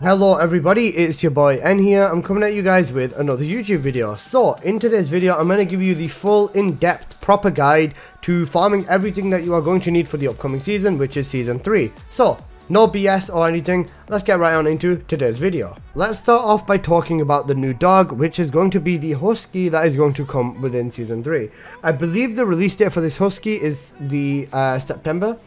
Hello everybody, it's your boy N here. I'm coming at you guys with another YouTube video. So in today's video I'm going to give you the full in-depth proper guide to farming everything that you are going to need for the upcoming season, which is season 3. So no BS or anything, let's get right on into today's video. Let's start off by talking about the new dog, which is going to be the husky that is going to come within season 3. I believe the release date for this husky is the September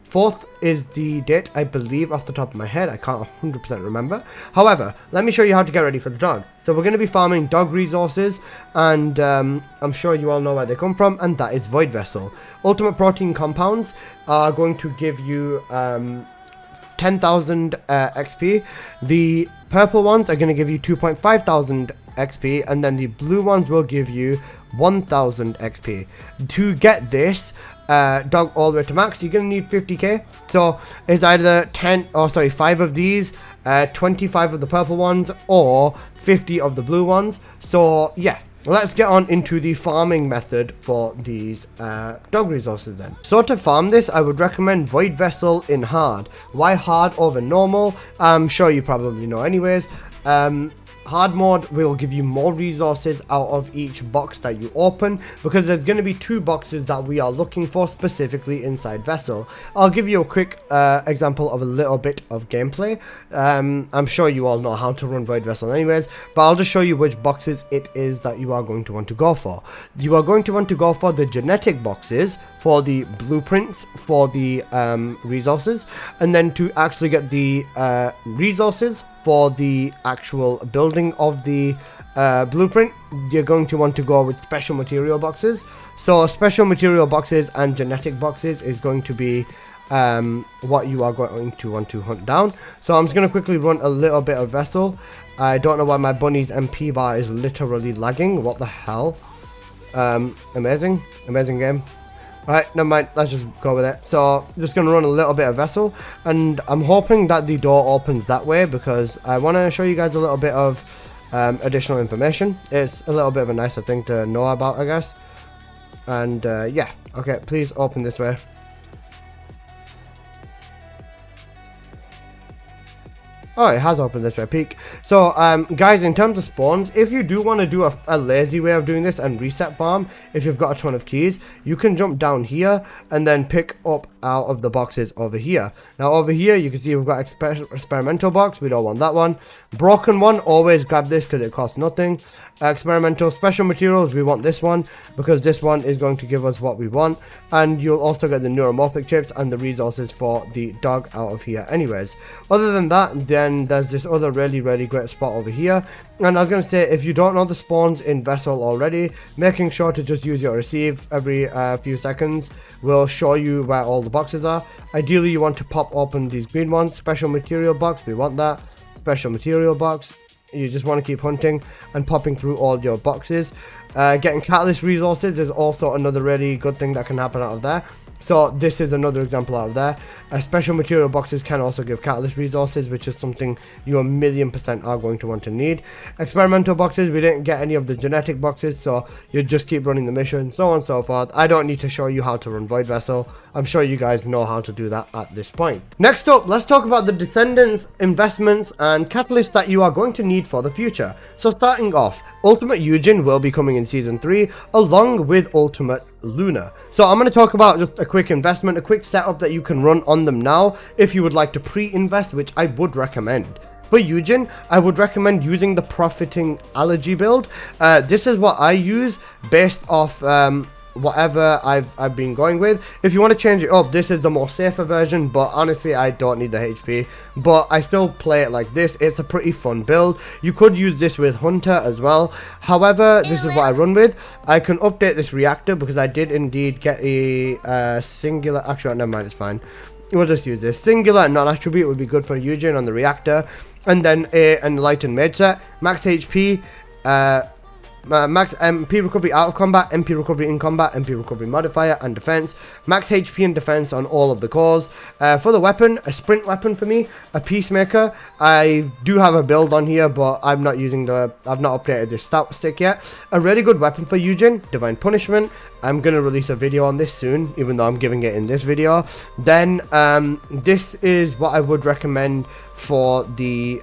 4th is the date, I believe, off the top of my head. I can't 100% remember. However, let me show you how to get ready for the dog. So we're going to be farming dog resources, and I'm sure you all know where they come from, and that is Void Vessel. Ultimate protein compounds are going to give you 10,000 XP. The purple ones are going to give you 2,500 XP, and then the blue ones will give you 1,000 XP. To get this dog all the way to max, you're going to need 50k. So it's either 5 of these, 25 of the purple ones, or 50 of the blue ones. So yeah, let's get on into the farming method for these dog resources then. So to farm this, I would recommend Void Vessel in hard. Why hard over normal? I'm sure you probably know anyways. Hard mode will give you more resources out of each box that you open, because there's going to be 2 boxes that we are looking for specifically inside Vessel. I'll give you a quick example of a little bit of gameplay. I'm sure you all know how to run Void Vessel anyways, but I'll just show you which boxes it is that you are going to want to go for. You are going to want to go for the genetic boxes, for the blueprints, for the resources, and then to actually get the resources for the actual building of the blueprint, you're going to want to go with special material boxes. So special material boxes and genetic boxes is going to be what you are going to want to hunt down. So I'm just going to quickly run a little bit of Vessel. I don't know why my bunny's MP bar is literally lagging. What the hell? Amazing game. Right, never mind, let's just go with it. So, I'm just going to run a little bit of Vessel, and I'm hoping that the door opens that way, because I want to show you guys a little bit of additional information. It's a little bit of a nicer thing to know about, I guess. And yeah, okay, please open this way. Oh, it has opened this way, peak. So, guys, in terms of spawns, if you do want to do a lazy way of doing this and reset farm, if you've got a ton of keys, you can jump down here and then pick up out of the boxes over here. Now, over here, you can see we've got experimental box. We don't want that one. Broken one, always grab this because it costs nothing. Experimental special materials, we want this one because this one is going to give us what we want, and you'll also get the neuromorphic chips and the resources for the dog out of here anyways. Other than that, then there's this other really great spot over here. And I was going to say, if you don't know the spawns in Vessel already, making sure to just use your receive every few seconds will show you where all the boxes are. Ideally, you want to pop open these green ones. Special material box, we want that. Special material box. You just want to keep hunting and popping through all your boxes. Getting catalyst resources is also another really good thing that can happen out of there. So this is another example out of there. Special material boxes can also give catalyst resources, which is something you 1,000,000% are going to want to need. Experimental boxes, we didn't get any of the genetic boxes, so you just keep running the mission, so on and so forth. I don't need to show you how to run Void Vessel. I'm sure you guys know how to do that at this point. Next up, let's talk about the Descendants, investments, and catalysts that you are going to need for the future. So starting off, Ultimate Eugen will be coming in Season 3, along with Ultimate Luna. So I'm going to talk about just a quick investment, a quick setup that you can run on them now if you would like to pre-invest, which I would recommend. For Eugen, I would recommend using the Profiting Allergy build. This is what I use based off whatever I've been going with. If you want to change it up, this is the more safer version, but honestly I don't need the HP, but I still play it like this. It's a pretty fun build. You could use this with Hunter as well. However, this is what I run with. I can update this reactor because I did indeed get a singular, actually never mind, it's fine. We'll just use this. Singular and non-attribute would be good for Eugen on the reactor, and then an enlightened mage set. Max HP, max MP recovery out of combat, MP recovery in combat, MP recovery modifier, and defense. Max HP and defense on all of the cores. For the weapon, a sprint weapon for me, a peacemaker. I do have a build on here, but I'm not using I've not updated this stout stick yet. A really good weapon for Eugen, divine punishment. I'm gonna release a video on this soon, even though I'm giving it in this video. Then this is what I would recommend for the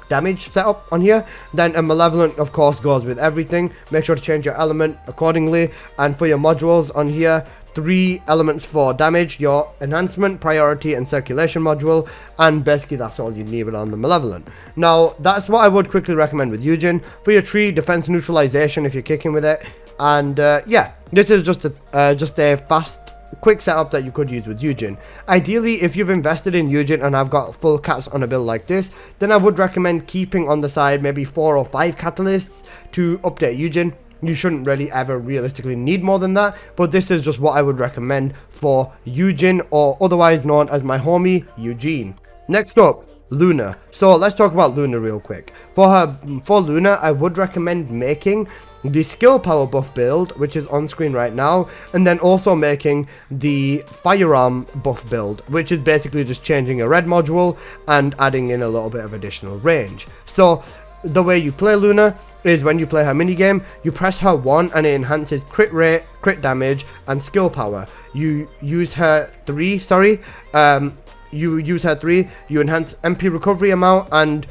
damage setup on here. Then a Malevolent, of course, goes with everything. Make sure to change your element accordingly. And for your modules on here, 3 elements for damage, your enhancement, priority, and circulation module, and basically that's all you need on the Malevolent. Now, that's what I would quickly recommend with Eugen. For your tree, defense neutralization if you're kicking with it, and yeah, this is just a fast, quick setup that you could use with Eugen. Ideally, if you've invested in Eugen and I've got full cats on a build like this, then I would recommend keeping on the side maybe 4 or 5 catalysts to update Eugen. You shouldn't really ever realistically need more than that, but this is just what I would recommend for Eugen, or otherwise known as my homie Eugene. Next up, Luna. So let's talk about Luna real quick. For Luna, I would recommend making the skill power buff build, which is on screen right now, and then also making the firearm buff build, which is basically just changing a red module and adding in a little bit of additional range. So the way you play Luna is when you play her minigame, you press her 1 and it enhances crit rate, crit damage, and skill power. You use her 3, you enhance MP recovery amount and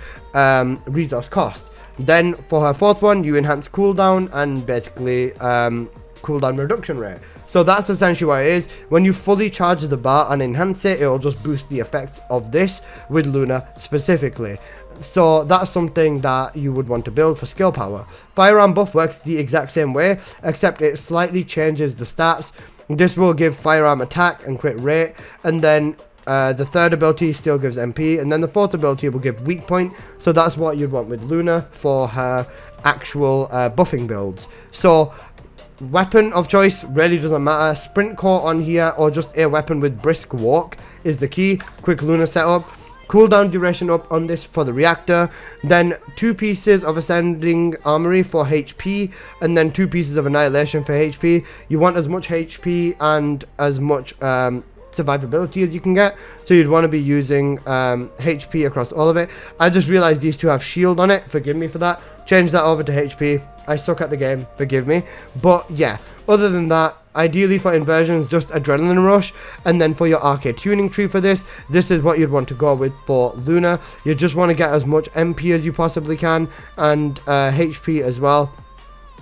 resource cost. Then for her 4th one, you enhance cooldown and basically cooldown reduction rate. So that's essentially what it is. When you fully charge the bar and enhance it, it'll just boost the effects of this with Luna specifically. So that's something that you would want to build for skill power. Firearm buff works the exact same way, except it slightly changes the stats. This will give firearm attack and crit rate, and then the 3rd ability still gives MP, and then the 4th ability will give weak point. So that's what you'd want with Luna for her actual buffing builds. So weapon of choice really doesn't matter. Sprint core on here, or just a weapon with brisk walk is the key. Quick Luna setup. Cooldown duration up on this for the reactor, then 2 pieces of ascending armory for HP, and then 2 pieces of annihilation for HP. You want as much HP and as much survivability as you can get, so you'd want to be using HP across all of it. I just realized these 2 have shield on it, forgive me for that. Change that over to HP. I suck at the game, forgive me. But yeah, other than that, ideally for inversions, just adrenaline rush. And then for your arcade tuning tree for this is what you'd want to go with for Luna. You just want to get as much MP as you possibly can, and HP as well.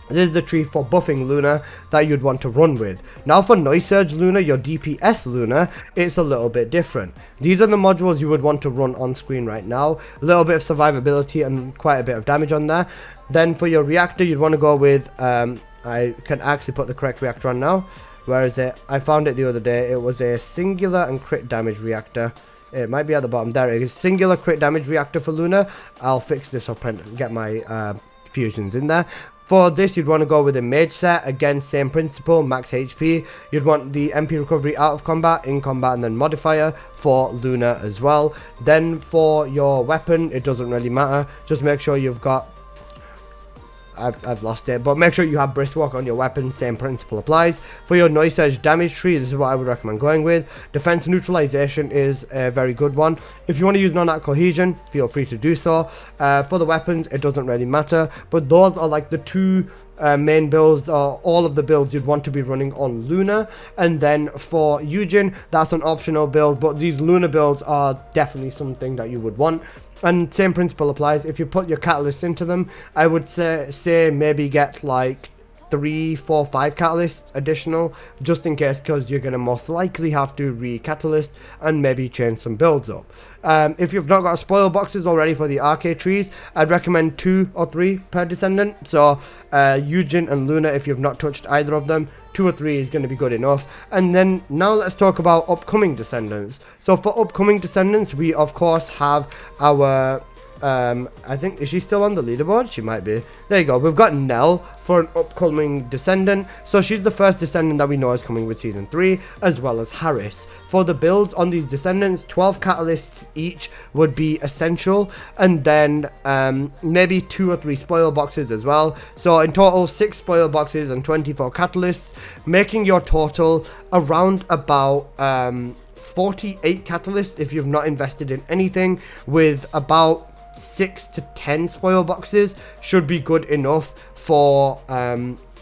This is the tree for buffing Luna that you'd want to run with. Now for Noise Surge Luna, your DPS Luna, it's a little bit different. These are the modules you would want to run on screen right now. A little bit of survivability and quite a bit of damage on there. Then for your reactor, you'd want to go with, I can actually put the correct reactor on now. Where is it? I found it the other day. It was a singular and crit damage reactor. It might be at the bottom. There it is. Singular crit damage reactor for Luna. I'll fix this up and get my fusions in there. For this, you'd want to go with a mage set. Again, same principle, max HP. You'd want the MP recovery out of combat, in combat, and then modifier for Luna as well. Then for your weapon, it doesn't really matter. Just make sure you've got... I've lost it, but make sure you have brisk walk on your weapon. Same principle applies. For your Noise Surge damage tree, this is what I would recommend going with. Defense neutralization is a very good one. If you want to use non-act cohesion, feel free to do so. For the weapons, it doesn't really matter, but those are like the 2 main builds, or all of the builds you'd want to be running on Luna. And then for Eugen, that's an optional build, but these Luna builds are definitely something that you would want. And same principle applies. If you put your catalysts into them, I would say maybe get like 3, 4, 5 catalysts additional, just in case, because you're going to most likely have to re-catalyst and maybe change some builds up. If you've not got spoil boxes already for the arcade trees, I'd recommend 2 or 3 per Descendant. So Eugen and Luna, if you've not touched either of them, 2 or 3 is going to be good enough. And then now let's talk about upcoming Descendants. So for upcoming Descendants, we of course have our I think, is she still on the leaderboard? She might be. There you go. We've got Nell for an upcoming Descendant. So she's the first Descendant that we know is coming with Season 3, as well as Harris. For the builds on these Descendants, 12 catalysts each would be essential, and then maybe 2 or 3 spoil boxes as well. So in total, 6 spoil boxes and 24 catalysts, making your total around about 48 catalysts if you've not invested in anything, with about 6 to 10 spoil boxes should be good enough for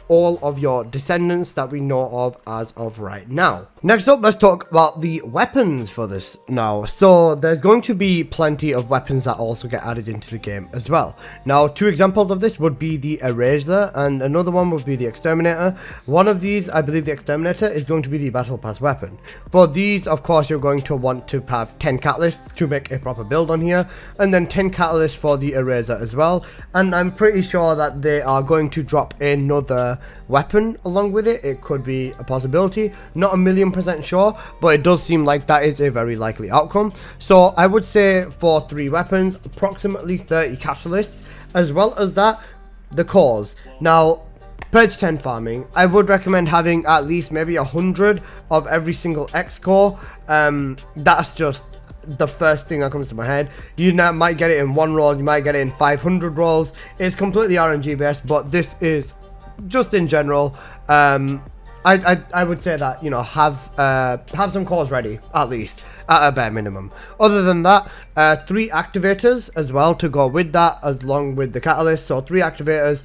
all of your descendants that we know of as of right now. Next up, let's talk about the weapons for this now. So there's going to be plenty of weapons that also get added into the game as well. Now, two examples of this would be the Eraser and another one would be the Exterminator. One of these, I believe the Exterminator, is going to be the Battle Pass weapon. For these, of course, you're going to want to have 10 catalysts to make a proper build on here, and then 10 catalysts for the Eraser as well. And I'm pretty sure that they are going to drop another weapon along with it. It could be a possibility, not 1,000,000% sure, but it does seem like that is a very likely outcome. So I would say for 3 weapons, approximately 30 catalysts, as well as that, the cores. Now, Purge 10 farming, I would recommend having at least maybe 100 of every single X core. That's just the first thing that comes to my head. You might get it in 1 roll, you might get it in 500 rolls. It's completely RNG based, but this is just in general. I would say that, you know, have some cores ready at least at a bare minimum. Other than that, 3 activators as well to go with that, as long with the catalyst. So 3 activators.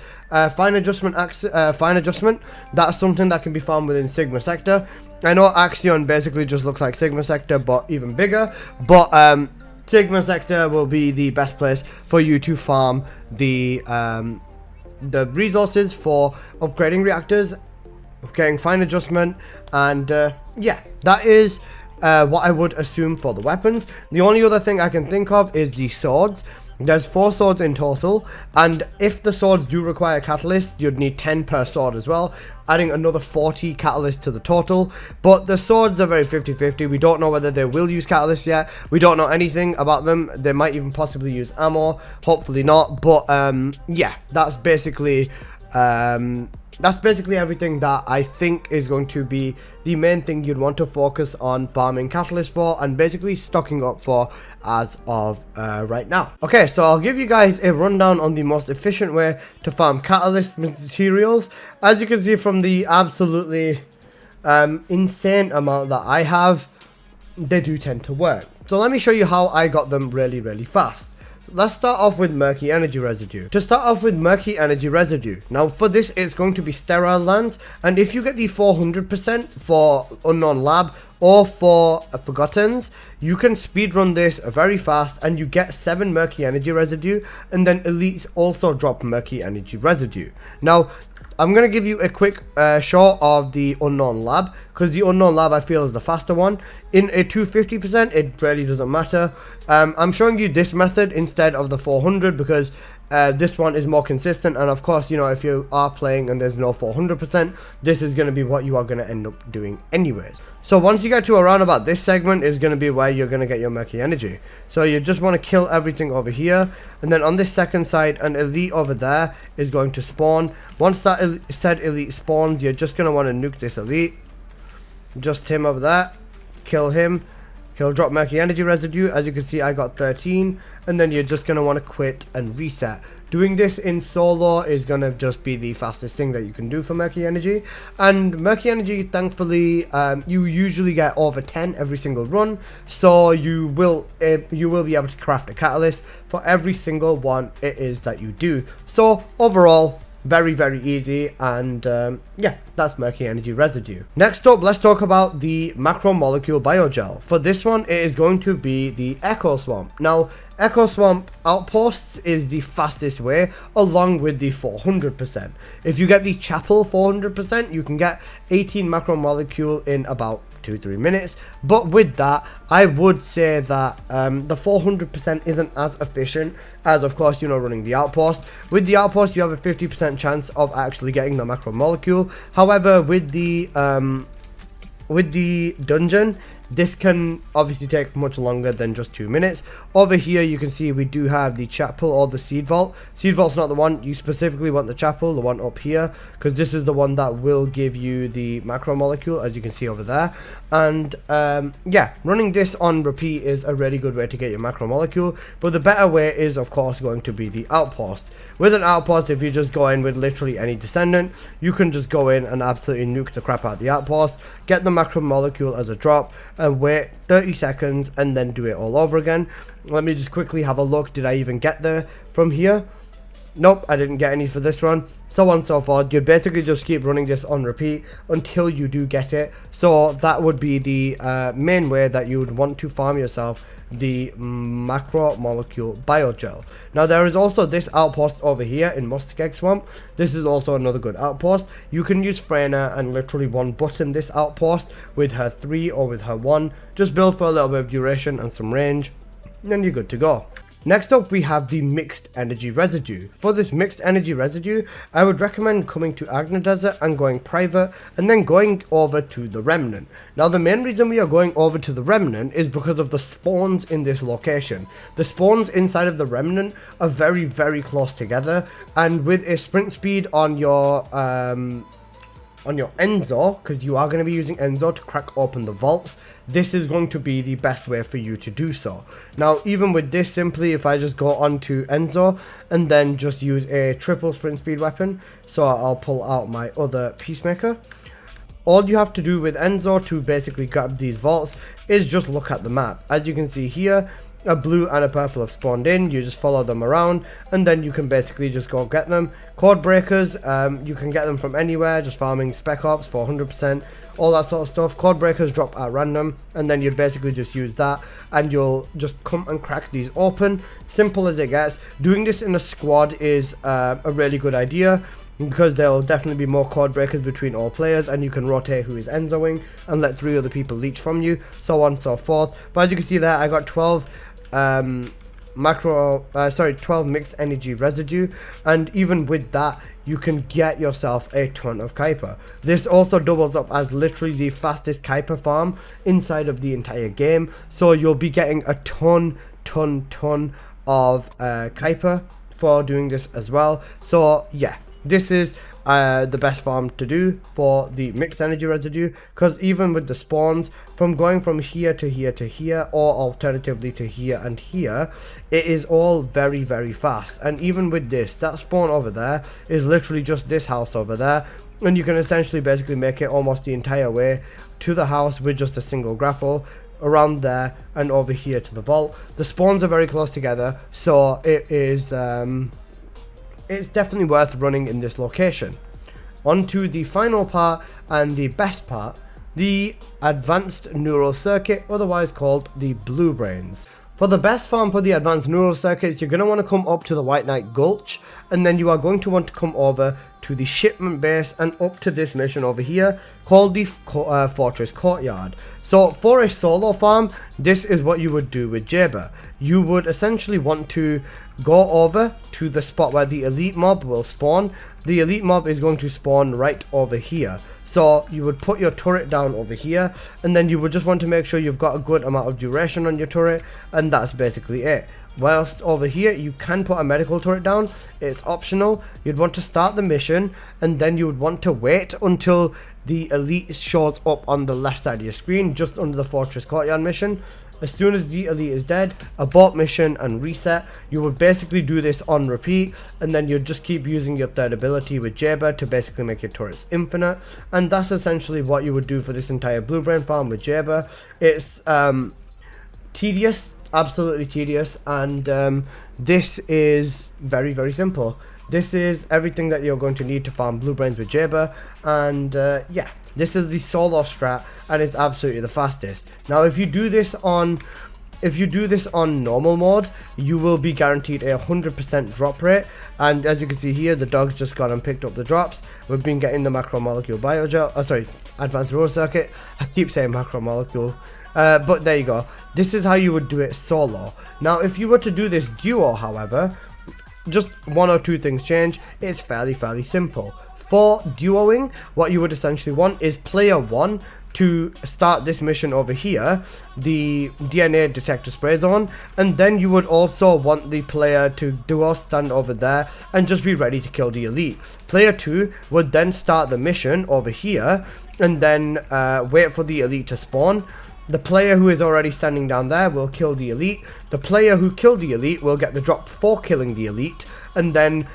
Fine adjustment. That's something that can be found within Sigma Sector. I know Axion basically just looks like Sigma Sector, but even bigger. But Sigma Sector will be the best place for you to farm the resources for upgrading reactors, getting fine adjustment, and yeah, that is what I would assume for the weapons. The only other thing I can think of is the swords. There's 4 swords in total, and if the swords do require catalyst, you'd need 10 per sword as well, adding another 40 catalyst to the total. But the swords are very 50-50. We don't know whether they will use catalyst yet. We don't know anything about them. They might even possibly use ammo, hopefully not. But yeah, that's basically everything that I think is going to be the main thing you'd want to focus on farming catalyst for, and basically stocking up for as of right now. Okay, so I'll give you guys a rundown on the most efficient way to farm catalyst materials. As you can see from the absolutely insane amount that I have, they do tend to work. So let me show you how I got them really, really fast. Let's start off with Murky Energy Residue. To start off with Murky Energy Residue, now for this it's going to be sterile lands, and if you get the 400% for Unknown Lab or for Forgottens, you can speedrun this very fast and you get 7 Murky Energy Residue, and then Elites also drop Murky Energy Residue. Now, I'm going to give you a quick shot of the Unknown Lab, because the Unknown Lab I feel is the faster one. In a 250%, it really doesn't matter. I'm showing you this method instead of the 400 because this one is more consistent, and of course, you know, if you are playing and there's no 400%, this is going to be what you are going to end up doing anyways. So once you get to around about this segment is going to be where you're going to get your Murky Energy. So you just want to kill everything over here, and then on this second side, an elite over there is going to spawn. Once that said elite spawns, you're just going to want to nuke this elite. Just him over there. Kill him. He'll drop Murky Energy Residue. As you can see, I got 13. And then you're just going to want to quit and reset. Doing this in solo is going to just be the fastest thing that you can do for Murky Energy. And Murky Energy, thankfully, you usually get over 10 every single run. So you will be able to craft a catalyst for every single one it is that you do. So overall, very, very easy, and yeah, that's Murky Energy Residue. Next up, let's talk about the Macromolecule Biogel. For this one, it is going to be the Echo Swamp. Now, Echo Swamp Outposts is the fastest way, along with the 400%. If you get the Chapel 400%, you can get 18 Macromolecule in about 2-3 minutes. But with that, I would say that the 400% isn't as efficient as, of course, you know, running the outpost. With the outpost, you have a 50% chance of actually getting the macromolecule. However, with the dungeon, this can obviously take much longer than just 2 minutes. Over here, you can see we do have the chapel or the seed vault. Seed vault's not the one. You specifically want the chapel, the one up here, because this is the one that will give you the macromolecule, as you can see over there. And yeah, running this on repeat is a really good way to get your macromolecule. But the better way is, of course, going to be the outpost. With an outpost, if you just go in with literally any descendant, you can just go in and absolutely nuke the crap out of the outpost, get the macromolecule as a drop, and wait 30 seconds and then do it all over again. Let me just quickly have a look. Did I even get there from here? Nope, I didn't get any for this run, so on and so forth. You basically just keep running this on repeat until you do get it. So that would be the main way that you would want to farm yourself the macromolecule biogel. Now there is also this outpost over here in Mustegeg Swamp. This is also another good outpost. You can use Freyna and literally one button this outpost with her 3 or with her 1. Just build for a little bit of duration and some range, and then you're good to go. Next up, we have the mixed energy residue. For this mixed energy residue, I would recommend coming to Agna Desert and going private, and then going over to the Remnant. Now the main reason we are going over to the Remnant is because of the spawns in this location. The spawns inside of the Remnant are very, very close together, and with a sprint speed on your Enzo, because you are going to be using Enzo to crack open the vaults, this is going to be the best way for you to do so. Now even with this, simply if I just go on to Enzo and then just use a triple sprint speed weapon, so I'll pull out my other peacemaker. All you have to do with Enzo to basically grab these vaults is just look at the map. As you can see here, a blue and a purple have spawned in. You just follow them around and then you can basically just go get them. Code breakers, you can get them from anywhere, just farming spec ops for 100%, all that sort of stuff. Code breakers drop at random, and then you'd basically just use that and you'll just come and crack these open. Simple as it gets. Doing this in a squad is a really good idea, because there will definitely be more code breakers between all players, and you can rotate who is Enzoing and let 3 other people leech from you, so on and so forth. But as you can see there, I got 12 12 mixed energy residue, and even with that you can get yourself a ton of Kuiper. This also doubles up as literally the fastest Kuiper farm inside of the entire game, so you'll be getting a ton of Kuiper for doing this as well. So yeah, this is the best farm to do for the mixed energy residue, because even with the spawns, from going from here to here to here, or alternatively to here and here, it is all very, very fast. And even with this, that spawn over there is literally just this house over there, and you can essentially basically make it almost the entire way to the house with just a single grapple around there and over here to the vault. The spawns are very close together, so it is it's definitely worth running in this location. On to the final part and the best part, the advanced neural circuit, otherwise called the blue brains. For the best farm for the advanced neural circuits, you're going to want to come up to the White Knight Gulch, and then you are going to want to come over to the shipment base and up to this mission over here called the Fortress Courtyard. So for a solo farm, this is what you would do with Jaber. You would essentially want to go over to the spot where the elite mob will spawn. The elite mob is going to spawn right over here. So you would put your turret down over here, and then you would just want to make sure you've got a good amount of duration on your turret, and that's basically it. Whilst over here you can put a medical turret down, it's optional. You'd want to start the mission, and then you would want to wait until the elite shows up on the left side of your screen, just under the Fortress Courtyard mission. As soon as the elite is dead, abort mission and reset. You would basically do this on repeat, and then you'd just keep using your third ability with Jaber to basically make your turrets infinite. And that's essentially what you would do for this entire blue brain farm with Jaber. It's tedious, absolutely tedious, and this is very, very simple. This is everything that you're going to need to farm blue brains with Jaber, and yeah, this is the solo strat, and it's absolutely the fastest. Now if you do this on normal mode, you will be guaranteed a 100% drop rate, and as you can see here, the dog's just gone and picked up the drops. We've been getting the macromolecule biogel, advanced neural circuit. I keep saying macromolecule, but there you go. This is how you would do it solo. Now if you were to do this duo, however, just 1 or 2 things change. It's fairly simple. For duoing, what you would essentially want is player 1 to start this mission over here, the DNA detector spray zone, and then you would also want the player to duo stand over there and just be ready to kill the elite. Player 2 would then start the mission over here and then wait for the elite to spawn. The player who is already standing down there will kill the elite. The player who killed the elite will get the drop for killing the elite, and then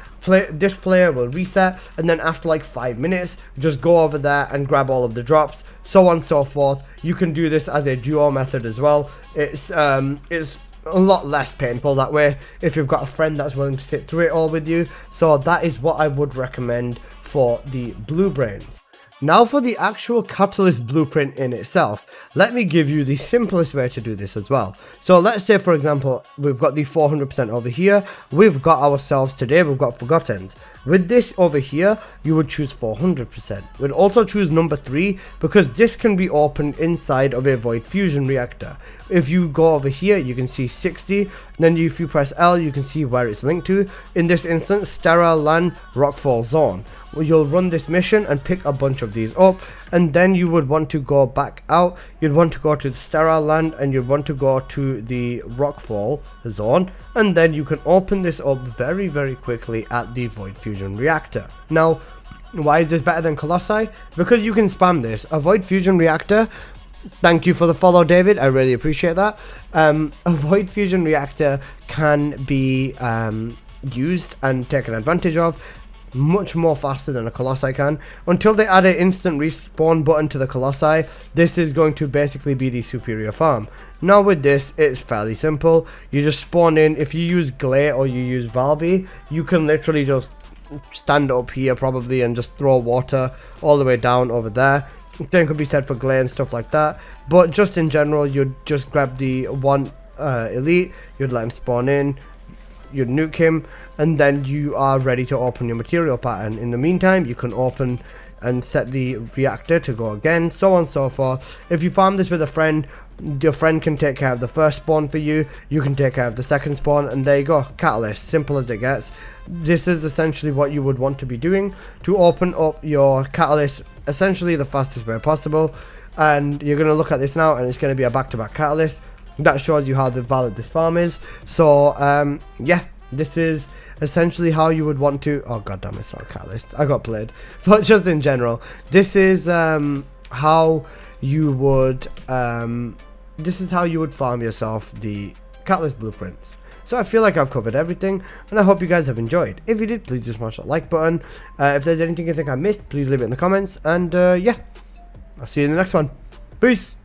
this player will reset, and then after like 5 minutes just go over there and grab all of the drops, so on and so forth. You can do this as a duo method as well. It's a lot less painful that way if you've got a friend that's willing to sit through it all with you. So that is what I would recommend for the blue brains. Now for the actual catalyst blueprint in itself, let me give you the simplest way to do this as well. So let's say, for example, we've got the 400% over here, we've got ourselves today, we've got Forgottens. With this over here, you would choose 400%. We'd also choose number 3 because this can be opened inside of a void fusion reactor. If you go over here, you can see 60, then if you press L, you can see where it's linked to. In this instance, Sterile Land Rockfall Zone. You'll run this mission and pick a bunch of these up, and then you would want to go back out. You'd want to go to the Sterile Land and you'd want to go to the Rockfall Zone, and then you can open this up very, very quickly at the Void Fusion Reactor. Now, why is this better than Colossi? Because you can spam this. A Void Fusion Reactor, thank you for the follow, David, I really appreciate that. A Void Fusion Reactor can be used and taken advantage of much more faster than a Colossi can. Until they add an instant respawn button to the Colossi, this is going to basically be the superior farm. Now with this, it's fairly simple. You just spawn in. If you use Glay or you use Valby, you can literally just stand up here probably and just throw water all the way down over there. Same could be said for Glay and stuff like that, but just in general, you'd just grab the one elite, you'd let him spawn in, you'd nuke him, and then you are ready to open your material pattern. In the meantime, you can open and set the reactor to go again, so on and so forth. If you farm this with a friend, your friend can take care of the first spawn for you, you can take care of the second spawn, and there you go, catalyst, simple as it gets. This is essentially what you would want to be doing to open up your catalyst essentially the fastest way possible. And you're going to look at this now, and it's going to be a back-to-back catalyst. That shows you how valid this farm is. So yeah, this is essentially how you would want to, oh god damn, it's not a catalyst, I got played, but just in general, this is how you would farm yourself the catalyst blueprints. So I feel like I've covered everything, and I hope you guys have enjoyed. If you did, please just smash that like button. If there's anything you think I missed, please leave it in the comments, and yeah, I'll see you in the next one. Peace.